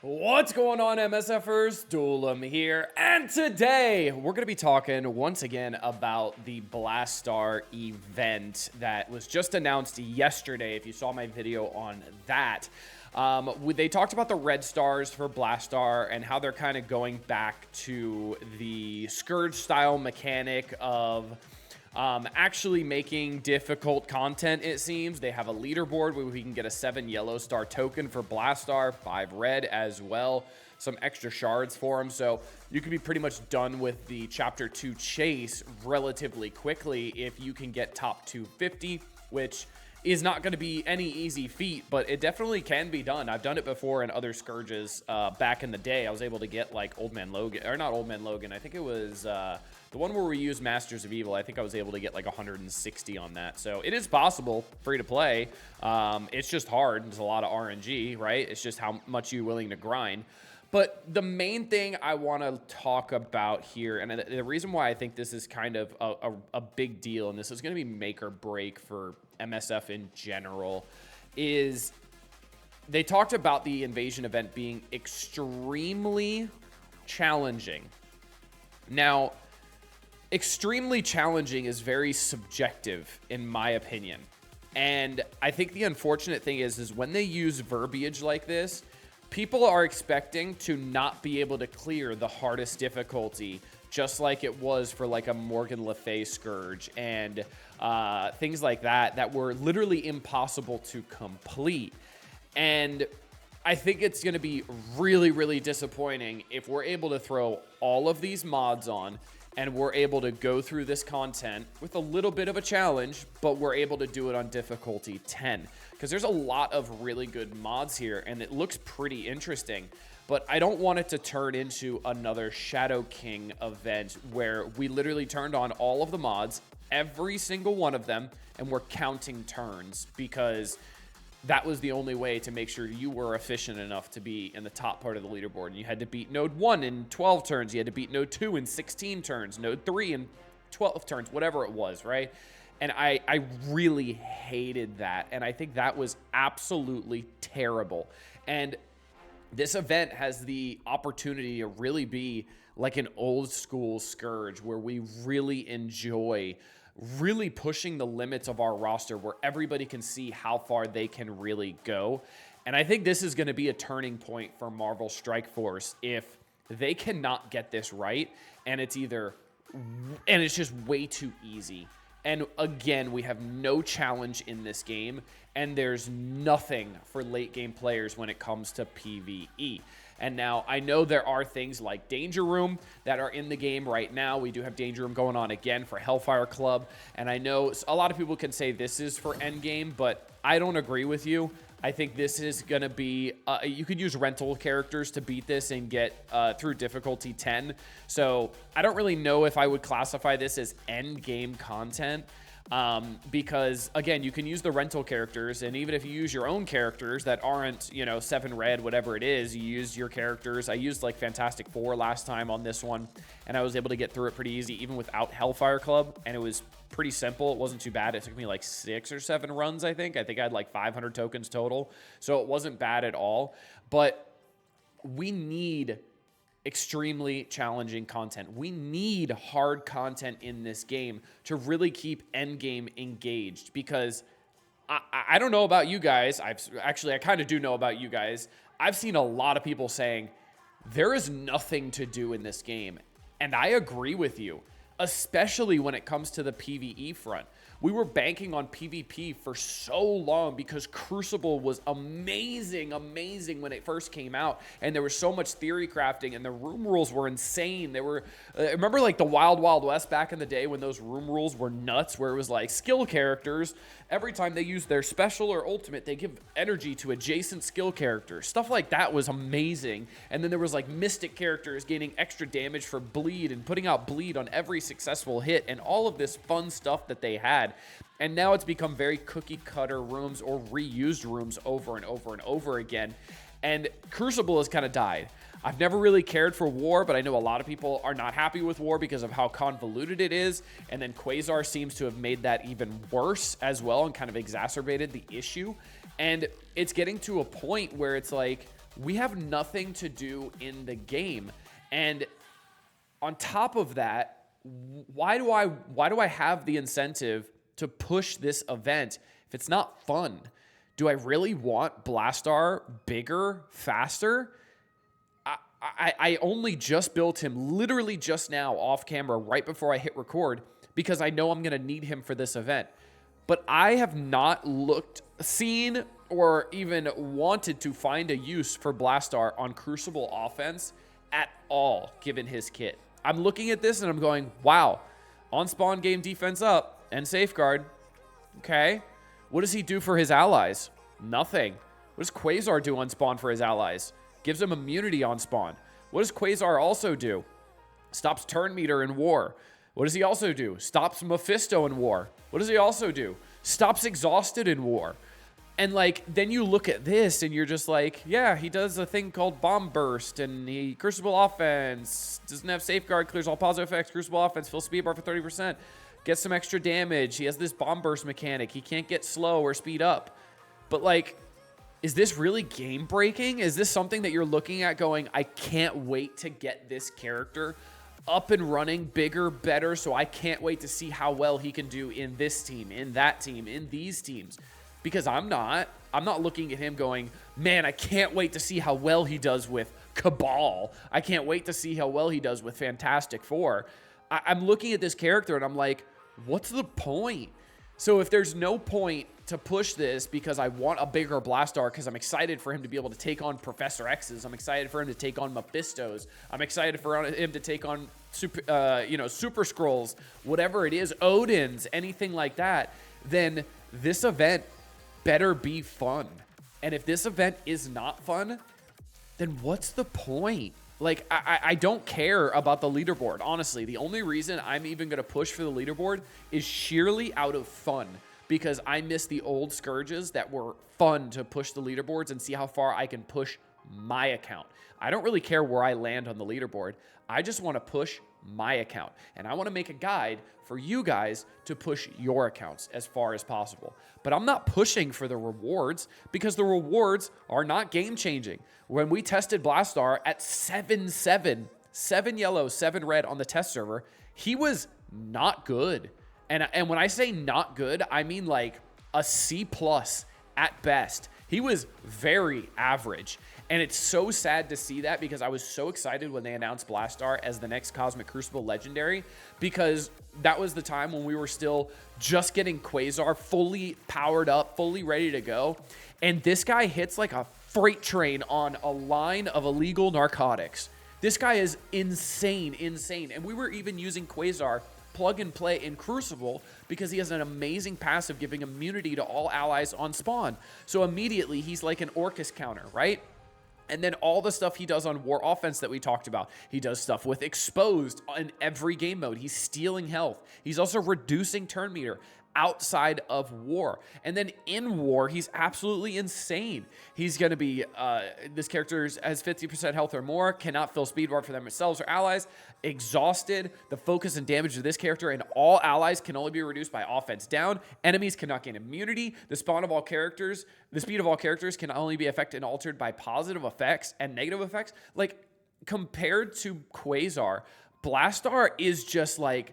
What's going on, MSFers? Duelim here, and today we're going to be talking once again about the Blastaar event that was just announced yesterday. If you saw my video on that, they talked about the red stars for Blastaar and how they're kind of going back to the Scourge style mechanic of actually making difficult content. It seems they have a leaderboard where we can get a 7 yellow star token for Blastaar, 5 red as well, some extra shards for them, so you can be pretty much done with the chapter 2 chase relatively quickly if you can get top 250, which is not going to be any easy feat, but it definitely can be done. I've done it before in other Scourges back in the day. I was able to get like Old Man Logan, or not Old Man Logan, I think it was the one where we use Masters of Evil. I think I was able to get like 160 on that. So it is possible, free to play. It's just hard. There's a lot of RNG, right? It's just how much you're willing to grind. But the main thing I want to talk about here, and the reason why I think this is kind of a big deal, and this is going to be make or break for MSF in general, is they talked about the invasion event being extremely challenging. Now, extremely challenging is very subjective in my opinion. And I think the unfortunate thing is when they use verbiage like this, people are expecting to not be able to clear the hardest difficulty, just like it was for like a Morgan Le Fay Scourge and things like that were literally impossible to complete. And I think it's going to be really, really disappointing if we're able to throw all of these mods on and we're able to go through this content with a little bit of a challenge, but we're able to do it on difficulty 10. Because there's a lot of really good mods here, and it looks pretty interesting. But I don't want it to turn into another Shadow King event where we literally turned on all of the mods, every single one of them, and we're counting turns, because that was the only way to make sure you were efficient enough to be in the top part of the leaderboard. And you had to beat node 1 in 12 turns. You had to beat node 2 in 16 turns, node 3 in 12 turns, whatever it was, right? And I really hated that. And I think that was absolutely terrible. And this event has the opportunity to really be like an old school Scourge where we really enjoy really pushing the limits of our roster where everybody can see how far they can really go. And I think this is going to be a turning point for Marvel Strike Force if they cannot get this right, and it's just way too easy. And again, we have no challenge in this game, and there's nothing for late game players when it comes to PvE. And now I know there are things like Danger Room that are in the game right now. We do have Danger Room going on again for Hellfire Club. And I know a lot of people can say this is for endgame, but I don't agree with you. I think this is going to be, you could use rental characters to beat this and get through difficulty 10. So I don't really know if I would classify this as end game content. Because again, you can use the rental characters, and even if you use your own characters that aren't, 7 red, whatever it is, you use your characters. I used like Fantastic Four last time on this one, and I was able to get through it pretty easy, even without Hellfire Club, and it was pretty simple. It wasn't too bad. It took me like 6 or 7 runs, I think. I had like 500 tokens total, so it wasn't bad at all. But we need extremely challenging content. We need hard content in this game to really keep endgame engaged, because I don't know about you guys. I kind of do know about you guys. I've seen a lot of people saying there is nothing to do in this game. And I agree with you, especially when it comes to the PvE front. We were banking on PvP for so long because Crucible was amazing when it first came out, and there was so much theory crafting, and the room rules were insane. They were, remember like the Wild Wild West back in the day when those room rules were nuts, where it was like skill characters, every time they use their special or ultimate, they give energy to adjacent skill characters. Stuff like that was amazing. And then there was like mystic characters gaining extra damage for bleed and putting out bleed on every successful hit, and all of this fun stuff that they had. And now it's become very cookie cutter rooms or reused rooms over and over and over again. And Crucible has kind of died. I've never really cared for War, but I know a lot of people are not happy with War because of how convoluted it is. And then Quasar seems to have made that even worse as well and kind of exacerbated the issue. And it's getting to a point where it's like, we have nothing to do in the game. And on top of that, why do I have the incentive to push this event if it's not fun? Do I really want Blastaar bigger, faster? I only just built him literally just now off camera right before I hit record because I know I'm going to need him for this event. But I have not seen, or even wanted to find a use for Blastaar on Crucible offense at all, given his kit. I'm looking at this and I'm going, wow, on spawn game defense up and safeguard. Okay. What does he do for his allies? Nothing. What does Quasar do on spawn for his allies? Gives him immunity on spawn. What does Quasar also do? Stops turn meter in war. What does he also do? Stops Mephisto in war. What does he also do? Stops exhausted in war. And like, then you look at this and you're just like, yeah, he does a thing called bomb burst, and he Crucible offense, doesn't have safeguard, clears all positive effects, Crucible offense, full speed bar for 30%, gets some extra damage. He has this bomb burst mechanic. He can't get slow or speed up. But like, is this really game breaking? Is this something that you're looking at going, I can't wait to get this character up and running, bigger, better, so I can't wait to see how well he can do in this team, in that team, in these teams? Because I'm not looking at him going, man, I can't wait to see how well he does with Cabal. I can't wait to see how well he does with Fantastic Four. I'm looking at this character and I'm like, what's the point? So if there's no point to push this because I want a bigger Blastaar, because I'm excited for him to be able to take on Professor X's, I'm excited for him to take on Mephistos, I'm excited for him to take on Super Scrolls, whatever it is, Odins, anything like that, then this event better be fun. And if this event is not fun, then what's the point? Like, I don't care about the leaderboard, honestly. The only reason I'm even going to push for the leaderboard is sheerly out of fun, because I miss the old Scourges that were fun to push the leaderboards and see how far I can push my account. I don't really care where I land on the leaderboard. I just want to push my account, and I want to make a guide for you guys to push your accounts as far as possible. But I'm not pushing for the rewards, because the rewards are not game changing. When we tested Blastaar at 7-7, 7 yellow, 7 red on the test server, he was not good. And when I say not good, I mean like a C+ at best. He was very average. And it's so sad to see that, because I was so excited when they announced Blastaar as the next Cosmic Crucible Legendary, because that was the time when we were still just getting Quasar fully powered up, fully ready to go. And this guy hits like a freight train on a line of illegal narcotics. This guy is insane, insane. And we were even using Quasar plug and play in Crucible because he has an amazing passive giving immunity to all allies on spawn. So immediately he's like an Orcus counter, right? And then all the stuff he does on War Offense that we talked about. He does stuff with Exposed in every game mode. He's stealing health. He's also reducing turn meter outside of War. And then in War, he's absolutely insane. He's going to be, this character has 50% health or more, cannot fill speed bar for themselves or allies, exhausted. The focus and damage of this character and all allies can only be reduced by offense down. Enemies cannot gain immunity. The speed of all characters can only be affected and altered by positive effects and negative effects. Like, compared to Quasar, Blastaar is just like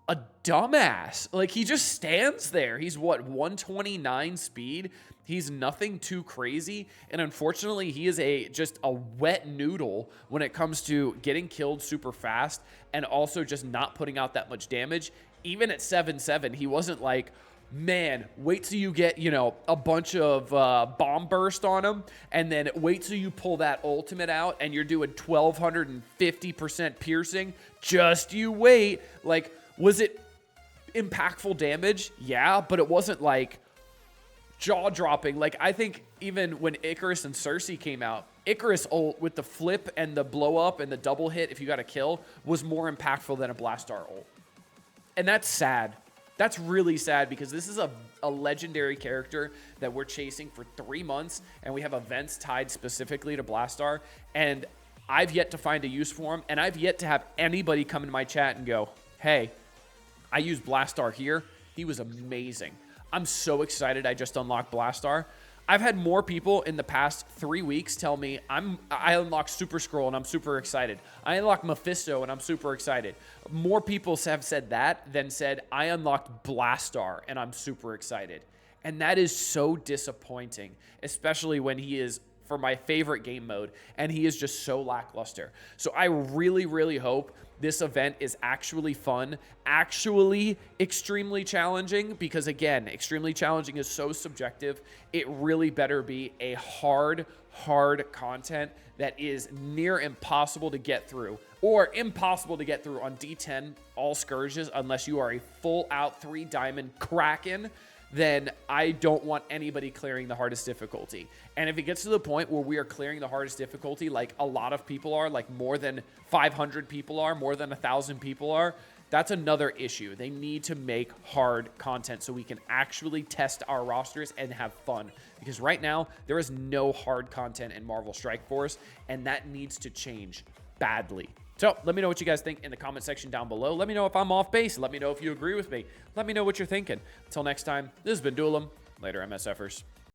a dumbass. Like, he just stands there. He's what, 129 speed? He's nothing too crazy. And unfortunately, he is just a wet noodle when it comes to getting killed super fast and also just not putting out that much damage. Even at 7-7, he wasn't like, man, wait till you get, a bunch of bomb burst on him, and then wait till you pull that ultimate out and you're doing 1250% piercing. Just you wait. Like, was it impactful damage? Yeah, but it wasn't like jaw-dropping. Like, I think even when Icarus and Cersei came out, Icarus ult with the flip and the blow-up and the double hit if you got a kill was more impactful than a Blastaar ult. And that's sad. That's really sad, because this is a legendary character that we're chasing for 3 months, and we have events tied specifically to Blastaar, and I've yet to find a use for him, and I've yet to have anybody come in my chat and go, hey, I used Blastaar here. He was amazing. I'm so excited I just unlocked Blastaar. I've had more people in the past 3 weeks tell me I unlocked Super Scroll and I'm super excited. I unlocked Mephisto and I'm super excited. More people have said that than said I unlocked Blastaar and I'm super excited. And that is so disappointing, especially when he is for my favorite game mode and he is just so lackluster. So I really, really hope this event is actually fun, actually extremely challenging, because again, extremely challenging is so subjective. It really better be a hard content that is near impossible to get through, or impossible to get through on D10 all scourges unless you are a full out 3 diamond Kraken. Then I don't want anybody clearing the hardest difficulty. And if it gets to the point where we are clearing the hardest difficulty, like a lot of people are, like more than 500 people are, more than 1,000 people are, that's another issue. They need to make hard content so we can actually test our rosters and have fun. Because right now, there is no hard content in Marvel Strike Force, and that needs to change badly. So let me know what you guys think in the comment section down below. Let me know if I'm off base. Let me know if you agree with me. Let me know what you're thinking. Until next time, this has been Duelim. Later, MSFers.